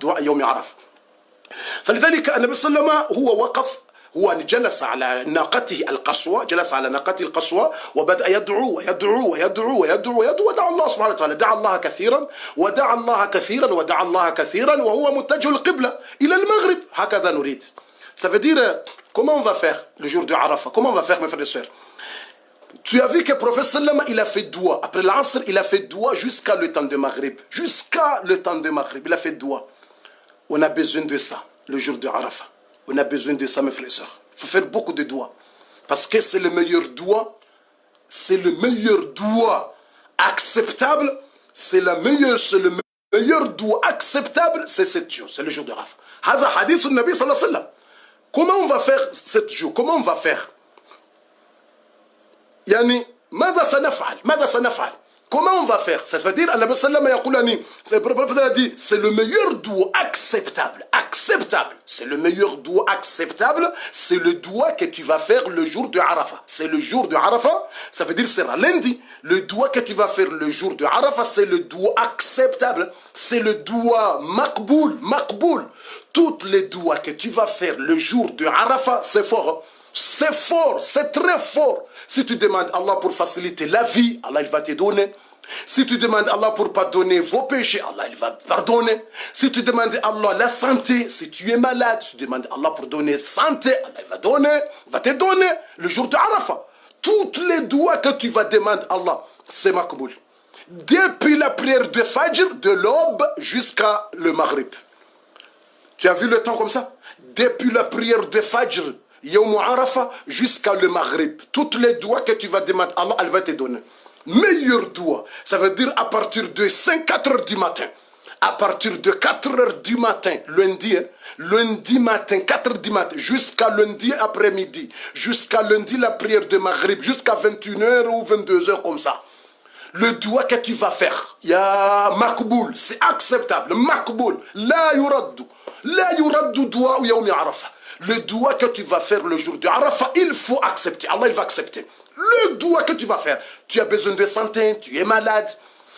دعاء يوم عرفة. فلذلك النبي صلى الله عليه وسلم هو وقف، هو جلس على ناقته القصوى، جلس على ناقته القصوى وبدأ يدعو ويدعو ويدعو ويدعو ويدعو ودعا الله سبحانه وتعالى، دعا الله كثيرا ودعا الله كثيرا ودعا الله كثيرا وهو متجه القبلة إلى المغرب. هكذا نريد. Ça veut dire, comment on va faire le jour de Arafat? Comment on va faire, mes frères et sœurs? Tu as vu que le prophète sallam, il a fait doua. Après l'Asr, il a fait doua jusqu'à le temps de Maghrib. Jusqu'à le temps de Maghrib, il a fait doua. On a besoin de ça, le jour de Arafat. On a besoin de ça, mes frères et sœurs. Il faut faire beaucoup de doua. Parce que c'est le meilleur doua. C'est le meilleur doua acceptable. C'est le meilleur doua acceptable. C'est cette jour. C'est le jour de Arafat. Haza hadith al-Nabi sallallahu alayhi wa sallam. Comment on va faire cette jour? Comment on va faire? Yani, ماذا سنفعل؟ ماذا سنفعل؟ Comment on va faire? Ça veut dire, Allah a dit, c'est le meilleur doua acceptable. Acceptable. C'est le meilleur doua acceptable. C'est le doua que tu vas faire le jour de Arafat. C'est le jour de Arafat. Ça veut dire, c'est lundi. Le doua que tu vas faire le jour de Arafat, c'est le doua acceptable. C'est le doua maqboul. Maqboul. Toutes les douas que tu vas faire le jour de Arafat, c'est fort. C'est fort, c'est très fort. Si tu demandes à Allah pour faciliter la vie, Allah il va te donner. Si tu demandes à Allah pour pardonner vos péchés, Allah il va pardonner. Si tu demandes à Allah la santé, si tu es malade, tu demandes à Allah pour donner santé, Allah il va donner, il va te donner le jour de Arafat. Toutes les doigts que tu vas demander à Allah, c'est makboul. Depuis la prière de Fajr, de l'aube jusqu'à le Maghrib. Tu as vu le temps comme ça? Depuis la prière de Fajr, Yawm Arafat, jusqu'à le Maghrib. Toutes les doigts que tu vas demander à Allah, elle va te donner. Meilleur doigt, ça veut dire à partir de 4 heures du matin. À partir de 4 heures du matin, lundi, lundi matin, 4 heures du matin, jusqu'à lundi après-midi, jusqu'à lundi la prière de Maghrib, jusqu'à 21h ou 22h comme ça. Le doigt que tu vas faire, il y a makboul, c'est acceptable, makboul, la yuraddu doua ou yawmi Arafat. Le doigt que tu vas faire le jour de Arafat, il faut accepter. Allah, il va accepter. Le doigt que tu vas faire, tu as besoin de santé, tu es malade,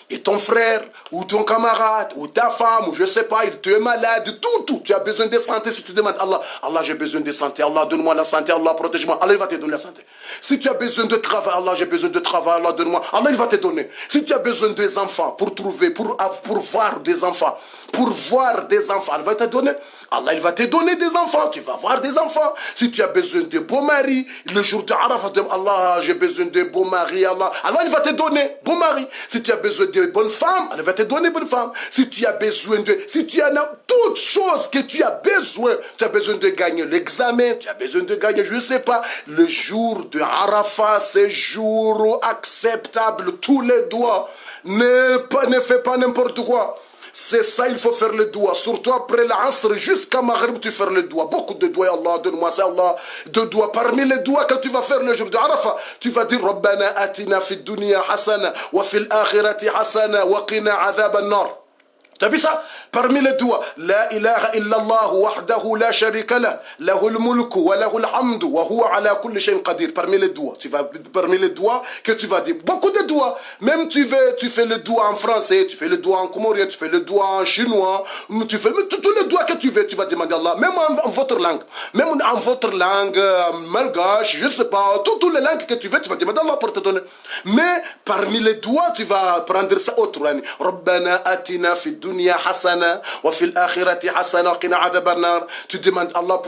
et ton frère, ou ton camarade, ou ta femme, ou je ne sais pas, tu es malade, tout, tu as besoin de santé. Si tu demandes Allah, Allah, j'ai besoin de santé, Allah, donne-moi la santé, Allah, protège-moi, Allah, il va te donner la santé. Si tu as besoin de travail, Allah, j'ai besoin de travail, Allah, donne-moi, Allah, il va te donner. Si tu as besoin des enfants, pour trouver, pour voir des enfants, Allah va te donner. Allah, il va te donner des enfants, tu vas voir des enfants. Si tu as besoin de beaux maris, le jour de Arafat, Allah, j'ai besoin de beaux maris, Allah, il va te donner beaux maris. Si tu as besoin de bonnes femmes, Allah va te donner bonnes femmes. Si tu as besoin de, si tu as toutes choses que tu as besoin de gagner l'examen, tu as besoin de gagner, je ne sais pas, le jour de Arafat, c'est jour acceptable, tous les doigts. Ne fais pas n'importe quoi. C'est ça, il faut faire le doigt. Surtout après l'Asr, jusqu'à Maghrib, tu fais le doigt. Beaucoup de doigts, Allah, donne-moi ça, Allah. De doigts. Parmi les doigts que tu vas faire le jour de Arafat, tu vas dire Rabbana atina fi dunya hasana, wa fil akhirati hasana, wa qina adhab an-nar. Tu as vu ça? Parmi les doigts, La ilaha illallah wahdahu la sharika lah, lahul mulku wa lahul hamdu wa huwa ala kulli shay'in qadir. Parmi les doigts, parmi les doigts que tu vas dire. Beaucoup de doigts. Même tu fais le doigt en français, tu fais le doigt en comorien, tu fais le doigt en chinois, tu fais tous les doigts que tu veux, tu vas demander à Allah. Même en votre langue. Même en votre langue, malgache, je ne sais pas, toutes les langues que tu veux, tu vas demander à Allah pour te donner. Mais parmi les doigts, tu vas prendre ça autre. Rabbana atina fi dunya hasana wa fil akhirati hasana wa qina adhaban nar. Tu demandes à Allah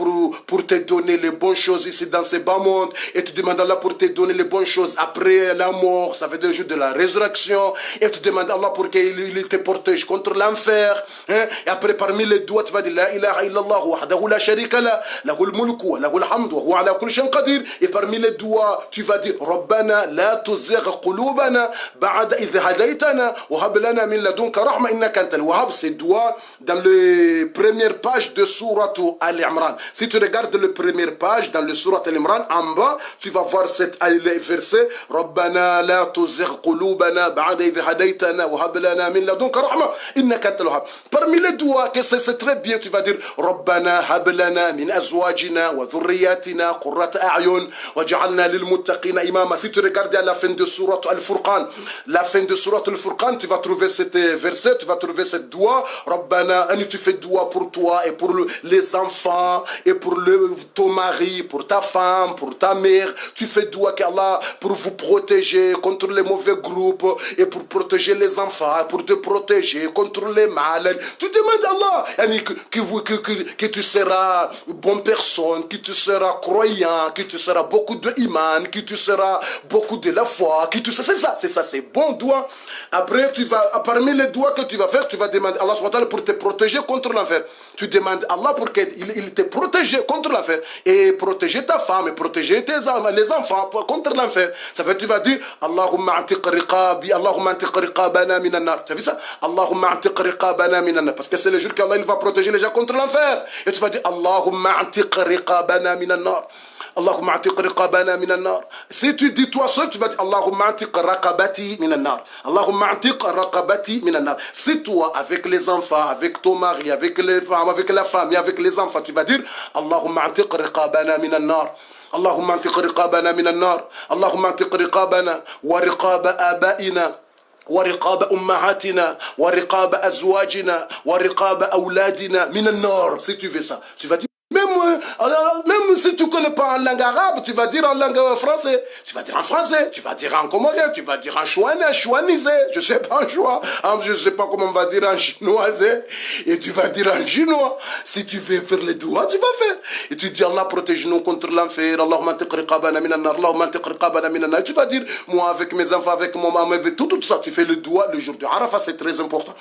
pour te donner les bonnes choses ici dans ce bas monde, et tu demandes à Allah pour te donner les bonnes choses après la mort, ça veut dire le jour de la résurrection, et tu demandes à Allah pour qu'il te protège contre l'enfer. Et après parmi les doigts tu vas dire La ilaha illallah wahdahu la sharika la, lahul mulku wa lahul hamdu wa huwa ala kulli shay'in qadir. Et parmi les doigts tu vas dire Rabbana la tuzigh qulubana ba'da idh hadaytana wa hab lana min ladunka rahma innaka antal wahhab. Ces doigts dans les premières pages de Sourate Al-Imran. Si tu regardes les premières pages dans le Sourate Al-Imran, en bas, tu vas voir cet verset Rabbana la tuzigh qulubana ba'da idh hadaytana wa hab lana min ladunka rahma innaka antal wahhab. Parmi les doigts que c'est très bien, tu vas dire Rabbana hab lana min azwajina wa dhurriyyatina qurrata a'yun waj'alna lil muttaqina imama. Si tu regardes à la fin de Sourate Al-Furqan, tu vas trouver cet verset, tu vas trouver cette cette doua, Rabbana, tu fais doua pour toi et pour les enfants, et pour ton mari, pour ta femme, pour ta mère. Tu fais doua qu'Allah pour vous protéger contre les mauvais groupes, et pour protéger les enfants, pour te protéger contre les malades. Tu demandes à Allah que tu seras bonne personne, que tu seras croyant, que tu seras beaucoup de iman, que tu seras beaucoup de la foi, que tu sais, c'est ça, c'est bon doigt. Après, parmi les doigts que tu vas faire, tu vas demander à Allah subhanahu wa ta'ala pour te protéger contre l'enfer. Tu demandes à Allah pour qu'il te protège contre l'enfer, et protéger ta femme, et protéger les enfants contre l'enfer. Ça fait, tu vas dire Allahumma antiq riqabi, Allahumma antiq riqabana minan nar. Tu as vu ça? Allahumma antiq riqabana minan nar. Parce que c'est le jour qu'Allah il va protéger les gens contre l'enfer. Et tu vas dire Allahumma antiq riqabana minan nar. Allahumma atiq riqabana minan nar. Si tu dis toi seul, tu vas dire Allahumma atiq raqabati minan nar. Allahumma atiq raqabati minan nar. Si toi, avec les enfants, avec ton mari, avec les femmes, avec la famille, avec les enfants, tu vas dire Allahumma atiq riqabana minan nar. Allahumma atiq riqabana minan nar. Allahumma atiq riqabana wa riqaba abaina. ورقاب أمهاتنا ورقاب أزواجنا ورقاب أولادنا من النار. Si tu veux ça, tu vas dire même si tu ne connais pas en langue arabe, tu vas dire en langue français. Tu vas dire en français, tu vas dire en comorien, tu vas dire en chouanisé, je ne sais pas en choix, je ne sais pas comment on va dire en chinoisé, et tu vas dire en chinois. Si tu veux faire les doigts, tu vas faire. Et tu dis Allah protège-nous contre l'enfer, Allahumma antiq riqabana minan nar, Allahumma antiq riqabana minan nar. Tu vas dire, moi avec mes enfants, avec mon maman, avec tout ça, tu fais le doigt le jour de Arafat, c'est très important.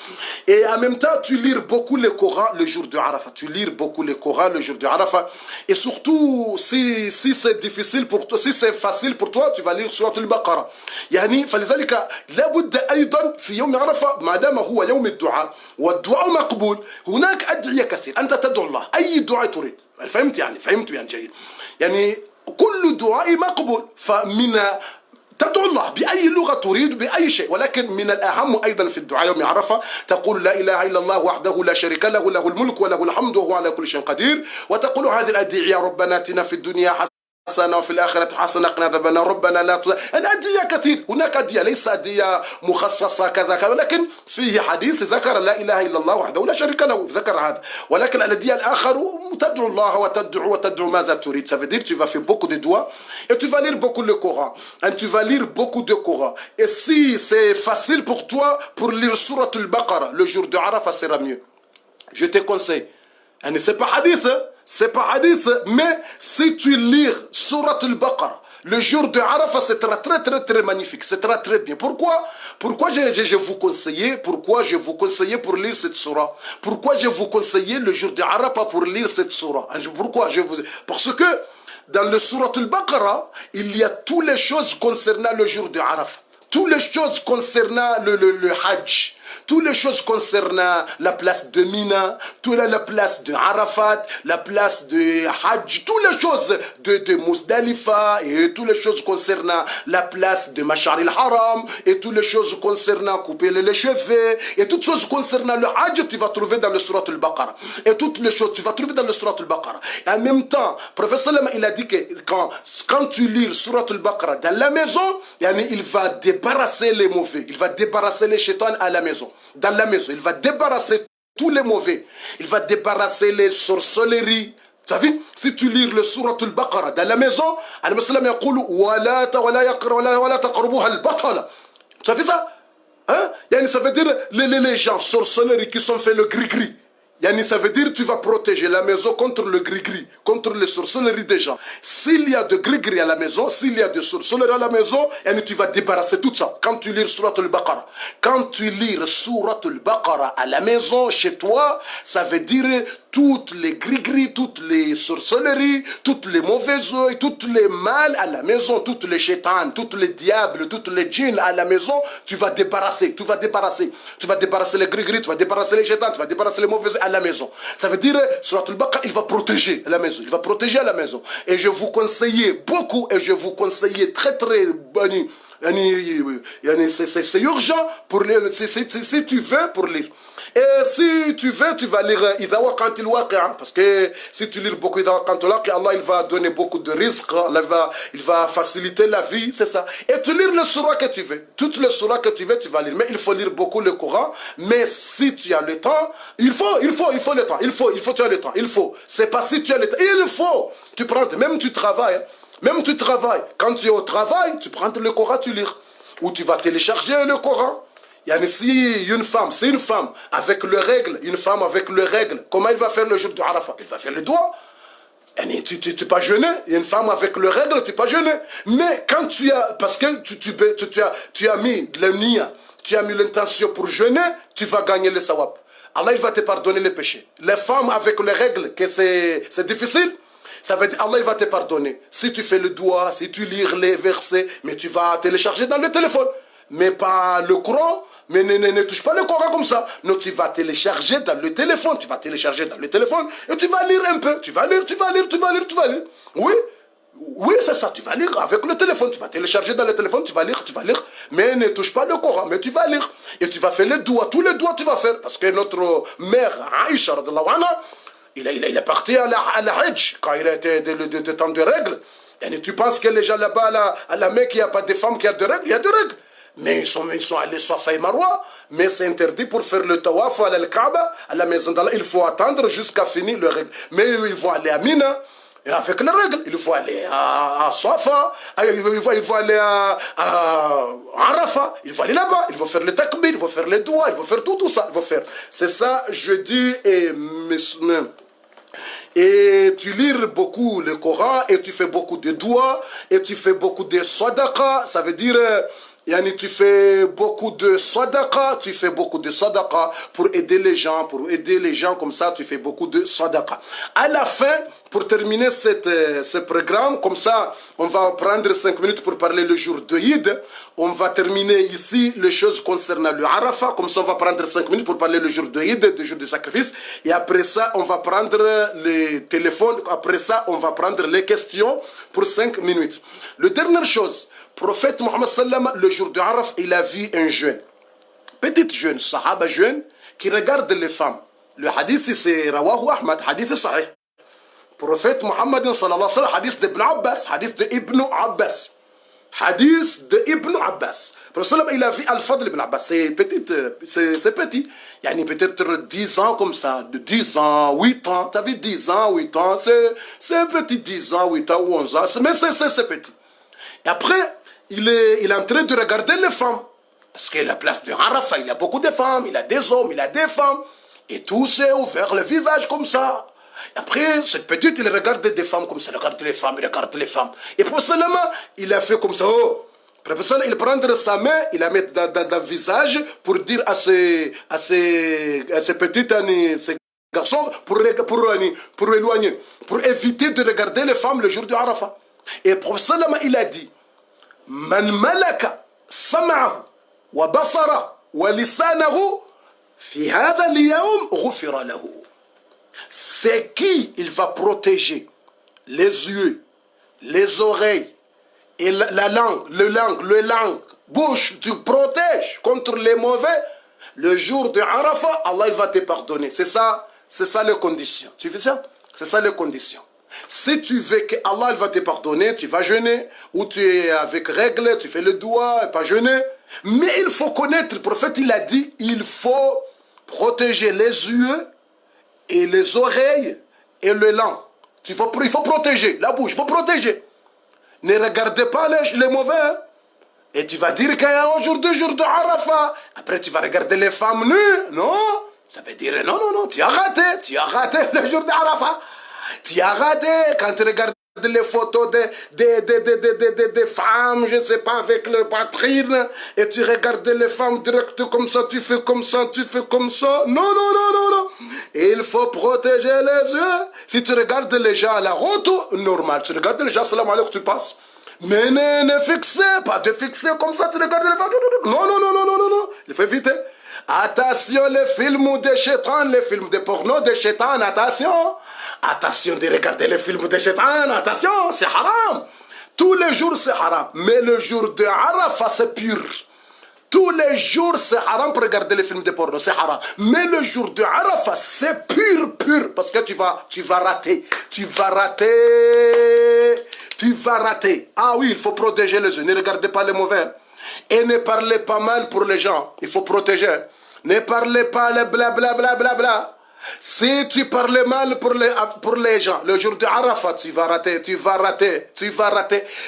Et en même temps, tu lis beaucoup le Coran le jour de Arafat. Tu lis beaucoup le Coran le jour de Arafat. Et surtout, si c'est difficile pour toi, si c'est facile pour toi, tu vas lire Surat al-Baqarah. يعني فلذلك لابد أيضا في يوم عرفة ما دام هو يوم الدعاء والدعاء مقبول هناك أدعية كثير أنت تدعو الله أي دعاء تريد. فهمت يعني جيد. يعني كل دعاء مقبول فمن تدعو الله بأي لغة تريد بأي شيء ولكن من الأهم أيضا في الدعاء يوم عرفة تقول لا إله إلا الله وحده لا شريك له له الملك وله الحمد وهو على كل شيء قدير وتقول هذه الأدعية ربنا آتنا في الدنيا حسنة وفي الآخرة حسنة قنا عذاب النار ربنا لا الأدعية كثير هناك أدعية ليس أدعية مخصصة كذا ولكن فيه حديث ذكر لا إله إلا الله وحده لا شريك له ذكر هذا ولكن الأدعية الآخر تدعو الله وتدعو ماذا تريد. Ça veut dire tu vas faire beaucoup de doigts et tu vas lire beaucoup le Coran et tu vas lire beaucoup de Coran et si c'est facile pour toi pour lire Surat al-Baqarah le jour de Arafah sera mieux. Je te conseille. C'est pas hadith, c'est pas hadith, mais si tu lis Surat al-Baqarah le jour de Arafah, c'est très magnifique, c'est très bien. Pourquoi je vous conseillais, pour lire cette surah? Pourquoi je vous conseillais le jour de Arafah pour lire cette surah? Parce que dans le Surat al-Baqarah, il y a toutes les choses concernant le jour de Arafah, toutes les choses concernant le Hajj, toutes les choses concernant la place de Mina, toute la place de Arafat, la place de Hajj, toutes les choses de Muzdalifa, et toutes les choses concernant la place de Mash'ar al-Haram, et toutes les choses concernant couper les cheveux, et toutes les choses concernant le Hajj, tu vas trouver dans le Surat al-Baqarah. Et toutes les choses, tu vas trouver dans le Surat al-Baqarah. Et en même temps, le professeur il a dit que quand tu lis le Surat al-Baqarah dans la maison, il va débarrasser les mauvais, il va débarrasser les chétans à la maison. Dans la maison, il va débarrasser tous les mauvais. Il va débarrasser les sorcelleries. Tu as vu? Si tu lis le Surat al-Baqarah dans la maison, al-Muslim yaqulu wala taqrabuha al-batala. Tu as vu ça? Hein? Ça veut dire les gens sorcelleries qui sont fait le gris-gris. Ça veut dire que tu vas protéger la maison contre le gris-gris, contre les sorcelleries des gens. S'il y a de gris-gris à la maison, s'il y a de sorcelleries à la maison, tu vas débarrasser tout ça. Quand tu lis Surat al-Baqarah, Surat al-Baqarah à la maison, chez toi, ça veut dire toutes les gris-gris, toutes les sorcelleries, toutes les mauvais oeils, toutes les mal à la maison, toutes les chétans, tous les diables, toutes les djinns à la maison, tu vas débarrasser. Tu vas débarrasser les gris-gris, tu vas débarrasser les chétans, tu vas débarrasser les mauvais oeils à la maison. Ça veut dire, Surat al-Baqarah, il va protéger la maison. Il va protéger la maison. Et je vous conseillais beaucoup, et je vous conseillais très c'est urgent pour lire, si tu veux pour lire. Et si tu veux, tu vas lire Idha waqa'atil waqi'a, parce que si tu lis beaucoup Idha waqa'atil waqi'a, Allah il va donner beaucoup de risques, il va faciliter la vie, c'est ça. Et tu lis le surah que tu veux. Toutes les surahs que tu veux, tu vas lire. Mais il faut lire beaucoup le Coran. Mais si tu as le temps, il faut le temps. Tu as le temps. Il faut. C'est pas si tu as le temps. Il faut. Tu prends, même tu travailles. Hein. Même tu travailles. Quand tu es au travail, tu prends le Coran, tu lis. Ou tu vas télécharger le Coran. Si une femme, c'est une femme avec le règle, comment elle va faire le jour de Arafat? Elle va faire le doigt. Tu n'es pas jeûné. Une femme avec le règle, tu n'es pas jeûné. Mais quand tu as, parce que tu as mis le niya, tu as mis l'intention pour jeûner, tu vas gagner le sawab. Allah il va te pardonner les péchés. Les femmes avec les règles, que c'est difficile, ça veut dire Allah il va te pardonner. Si tu fais le doigt, si tu lis les versets, mais tu vas télécharger dans le téléphone. Mais pas le Coran. Mais ne touche pas le Coran comme ça. Non, tu vas télécharger dans le téléphone. Et tu vas lire un peu. Tu vas lire. Oui, c'est ça. Tu vas lire avec le téléphone. Tu vas télécharger dans le téléphone. Tu vas lire. Mais ne touche pas le Coran. Mais tu vas lire. Et tu vas faire les doigts. Tous les doigts tu vas faire. Parce que notre mère, Aïcha, il est parti à la Hajj quand il a été de temps de règles. Et tu penses que les gens là-bas, à la Mecque, il n'y a pas de femmes qui ont des règles? Il y a des règles. Mais ils sont allés Safa et Marwa, mais c'est interdit pour faire le tawaf à l'Al-Kaaba, à la maison d'Allah. Il faut attendre jusqu'à finir le règle. Mais ils vont aller à Mina, et avec les règles. Il faut aller à Safa, il faut aller à Arafat, il faut aller là-bas, il faut faire le takbir, il faut faire les doigts, il faut faire tout ça. C'est ça, jeudi et tu lis beaucoup le Coran, et tu fais beaucoup de doigts, et tu fais beaucoup de sadaqa, ça veut dire... tu fais beaucoup de sadaqa, pour aider les gens comme ça, tu fais beaucoup de sadaqa. À la fin, pour terminer ce programme, comme ça, on va prendre 5 minutes pour parler le jour de Eid. On va terminer ici les choses concernant le Arafat, comme ça on va prendre 5 minutes pour parler le jour de Eid, le jour de sacrifice. Et après ça, on va prendre les téléphones, après ça, on va prendre les questions pour 5 minutes. La dernière chose, prophète Mohammed sallam, le jour de Arafat, il a vu un jeune, petit jeune, sahaba jeune, qui regarde les femmes. Le hadith, c'est Rawahu Ahmad, hadith sahih. Prophète Mohammed sallallahu alayhi wa sallam, hadith d'Ibn Abbas, Prophète il a vu Al-Fadl ibn Abbas, c'est petit, peut-être 10 ans comme ça, de 10 ans, 8 ans, tu as vu 10 ans, 8 ans, c'est petit 10 ans, 8 ans ou 11 ans, mais c'est petit. Et après, il est en train de regarder les femmes. Parce que la place de Arafat, il y a beaucoup de femmes, il y a des hommes, il y a des femmes. Et tout s'est ouvert le visage comme ça. Et après, cette petite, il regarde des femmes comme ça, il regarde les femmes. Et pour cela, il a fait comme ça. Oh. Il prend sa main, il la met dans le visage pour dire à ces petites amis, ces garçons, pour éloigner, pour éviter de regarder les femmes le jour de Arafat. Et pour cela, il a dit, Man malaka sam'ahu wa basara wa lisanahu fi hadha al-yawm ghufira lahu. C'est qui il va protéger les yeux, les oreilles et la langue, bouche, tu protèges contre les mauvais. Le jour de Arafat, Allah il va te pardonner. C'est ça les conditions. Tu fais ça? C'est ça les conditions. Si tu veux que Allah va te pardonner, tu vas jeûner, ou tu es avec règle, tu fais le doigt, et pas jeûner. Mais il faut connaître, le prophète il a dit, il faut protéger les yeux et les oreilles et le langue. Il faut protéger la bouche, il faut protéger. Ne regardez pas les mauvais. Hein? Et tu vas dire qu'aujourd'hui, jour de Arafat, après tu vas regarder les femmes nues. Non, ça veut dire non, tu as raté le jour de Arafat. Tu as raté quand tu regardes les photos des femmes, je ne sais pas, avec le poitrine, et tu regardes les femmes direct comme ça, tu fais comme ça. Non. Et il faut protéger les yeux. Si tu regardes les gens à la route, normal. Tu regardes les gens, salam alaikum, tu passes. Mais ne fixez pas, de fixer comme ça, tu regardes les femmes. Non. Il faut éviter. Attention, les films de chétan, les films de porno de chétan, attention de regarder les films de chétan, attention, c'est haram. Tous les jours c'est haram, mais le jour de Arafat c'est pur. Tous les jours, c'est haram pour regarder les films de porno, c'est haram. Mais le jour de Arafat, c'est pur, pur. Parce que tu vas rater. Tu vas rater. Ah oui, il faut protéger les yeux. Ne regardez pas les mauvais. Et ne parlez pas mal pour les gens. Il faut protéger. Ne parlez pas les bla. Si tu parles mal pour les gens, le jour de Arafat, tu vas rater.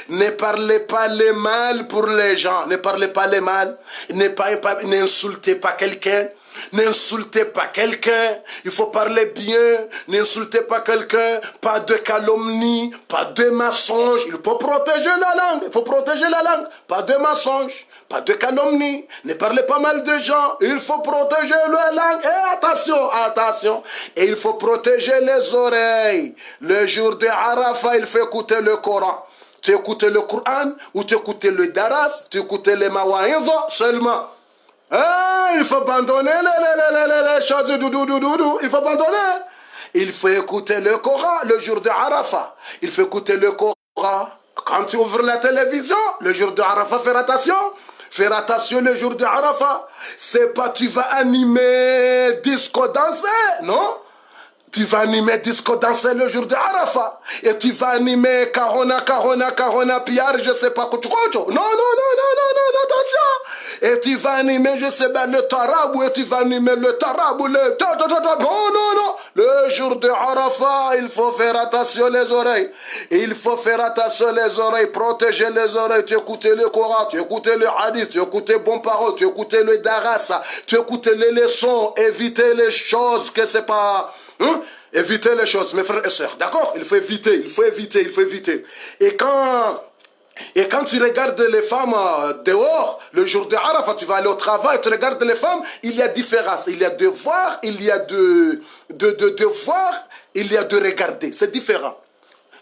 Ne parlez pas les mal pour les gens. Ne parlez pas les mal. N'insultez pas quelqu'un. N'insultez pas quelqu'un. Il faut parler bien. N'insultez pas quelqu'un. Pas de calomnie. Pas de mensonge. Il faut protéger la langue. Pas de mensonge. Pas de calomnie. Ne parlez pas mal de gens. Il faut protéger la langue. Et attention. Et il faut protéger les oreilles. Le jour de Arafat, il faut écouter le Coran. Tu écoutes le Coran ou tu écoutes le Daras, tu écoutes les Mawaïdha seulement. Il faut abandonner les choses il faut abandonner. Il faut écouter le Coran le jour de Arafat. Il faut écouter le Coran. Quand tu ouvres la télévision, le jour de Arafat, Faire attention le jour de Arafat. C'est pas tu vas animer disco danser, non? Tu vas animer disco danser le jour de Arafat. Et tu vas animer Kahona, Pierre, je sais pas quoi. Non, attention. Et tu vas animer, je sais pas, le tarab, et tu vas animer le tarab, non. Le jour de Arafat, il faut faire attention les oreilles. Protéger les oreilles. Tu écoutes le Coran, tu écoutes le hadith, tu écoutes les bonnes paroles, tu écoutes le darasa, tu écoutes les leçons, éviter les choses que c'est pas... Éviter les choses, mes frères et sœurs. D'accord? Il faut éviter. Et quand tu regardes les femmes dehors, le jour de Arafat, tu vas aller au travail, tu regardes les femmes, il y a différence. Il y a de voir, il y a de voir, il y a de regarder. C'est différent.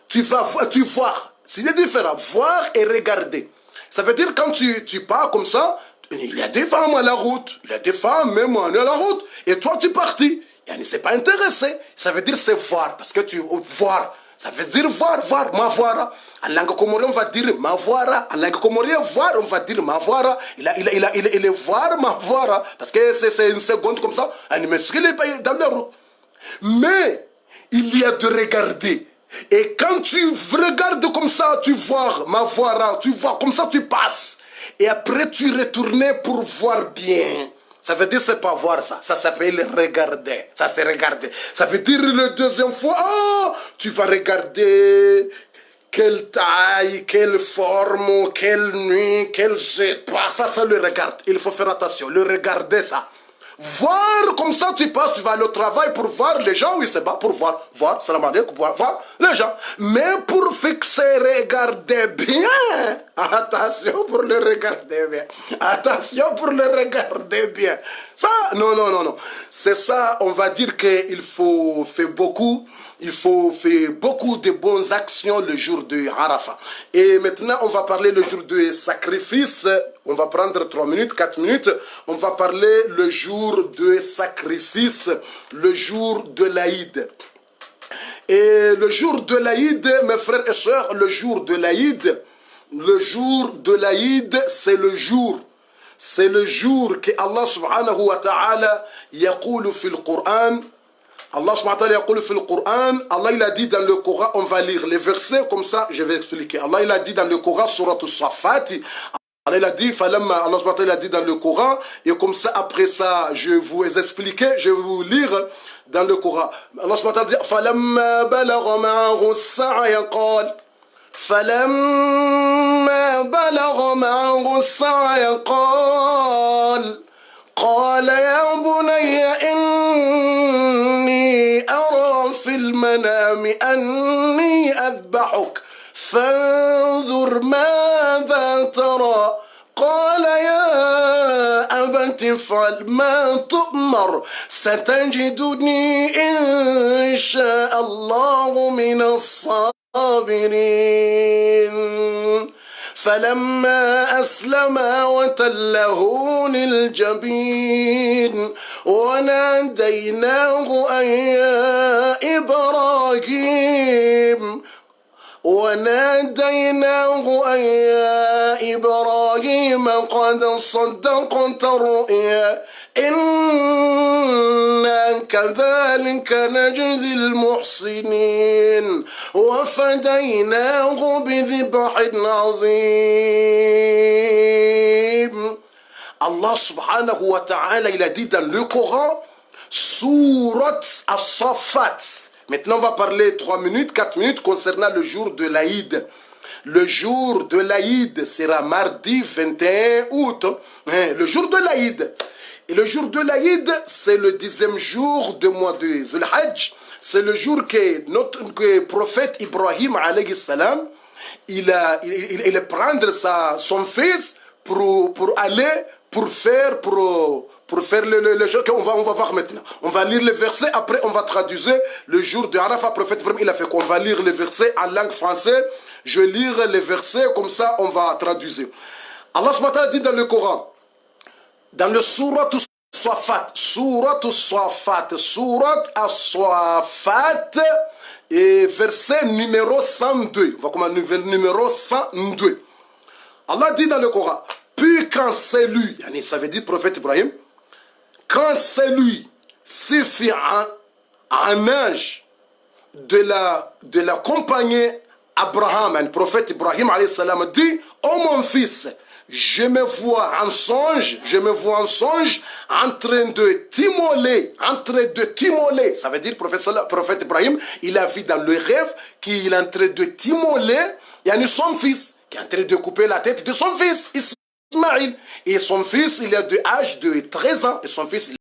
Tu vois. C'est différent. Voir et regarder. Ça veut dire quand tu pars comme ça, il y a des femmes à la route. Il y a des femmes même à la route. Et toi, tu partis. Il ne s'est pas intéressé. Ça veut dire c'est voir. Parce que tu voir. Ça veut dire voir. Ma voir. En langue comorienne, on va dire ma voir. En langue comorienne, voir, on va dire ma voir. Il est voir, ma voir. Parce que c'est une seconde comme ça. Il est dans la route. Mais il y a de regarder. Et quand tu regardes comme ça, tu vois ma voir. Tu vois comme ça, tu passes. Et après, tu retournes pour voir bien. Ça veut dire c'est pas voir ça. Ça s'appelle regarder. Ça c'est regarder. Ça veut dire la deuxième fois, tu vas regarder quelle taille, quelle forme, quelle nuit, quel jet. Ça le regarde. Il faut faire attention. Le regarder ça. Voir comme ça tu passes, tu vas aller au travail pour voir les gens, oui c'est pas pour voir, salam alaikum, voir les gens. Mais pour fixer, regarder bien, attention pour le regarder bien. Ça, non. C'est ça, on va dire qu'il faut faire beaucoup de bonnes actions le jour de Arafat. Et maintenant, on va parler le jour de sacrifice. On va prendre 3 minutes, 4 minutes. On va parler le jour de sacrifice, le jour de l'Aïd. Et le jour de l'Aïd, mes frères et sœurs, le jour de l'Aïd, c'est le jour que Allah subhanahu wa ta'ala yaqulu fil Qur'an. Allah subhanahu wa ta'ala yaqulu fil Qur'an. Allah il a dit dans le Coran, on va lire les versets comme ça, je vais expliquer. Allah il a dit dans le Coran, surat al-Safat. Allah il a dit, Allah subhanahu wa ta'ala a dit dans le Coran, et comme ça, après ça, je vais vous expliquer, je vais vous lire dans le Coran. Allah subhanahu wa ta'ala dit, فَلَمَّا بَلَغَ مَعَهُ السَّعْيَ قَالَ فَلَمَّا بَلَغَ مَعَهُ السَّعْيَ قال يا بني إني أرى في المنام أني أذبحك فانظر ماذا ترى قال يا أبت افعل ما تؤمر ستجدني إن شاء الله من الصابرين فلما أسلما وتله للجبين وناديناه أن يا إبراهيم وناديناه أن يا إبراهيم قد صدقت الرؤيا إنا كذلك نجزي المحسنين وفديناه بذبح عظيم. Allah subhanahu wa ta'ala, il a dit dans le Coran, Surat As-Saffat. Maintenant, on va parler 3 minutes, 4 minutes concernant le jour de l'Aïd. Le jour de l'Aïd sera mardi 21 août. Le jour de l'Aïd. Et le jour de l'Aïd, c'est le 10e jour du mois de Dhul Hajj. C'est le jour que notre prophète Ibrahim, alayhi salam, il prendre son fils pour aller pour faire le jeu qu'on va voir maintenant. On va lire le verset, après on va traduire le jour de Arafat. Prophète Ibrahim, il a fait quoi? On va lire le verset en langue française. Je vais lire les versets, comme ça on va traduire. Allah subhanahu wa ta'ala dit dans le Coran, dans le Surat As-Saffat, Surat As-Saffat, et verset numéro 102. On va commencer numéro 102. Allah dit dans le Coran, puis quand c'est lui, ça veut dire prophète Ibrahim, quand c'est lui s'est fait un âge de la compagnie Abraham, un prophète Ibrahim alayhi salam, dit, oh mon fils, je me vois en songe en train de t'immoler. Ça veut dire prophète Ibrahim, il a vu dans le rêve qu'il est en train de t'immoler, il y a son fils qui est en train de couper la tête de son fils Ismaïl. Et son fils, il a de âge de 13 ans. Et son fils,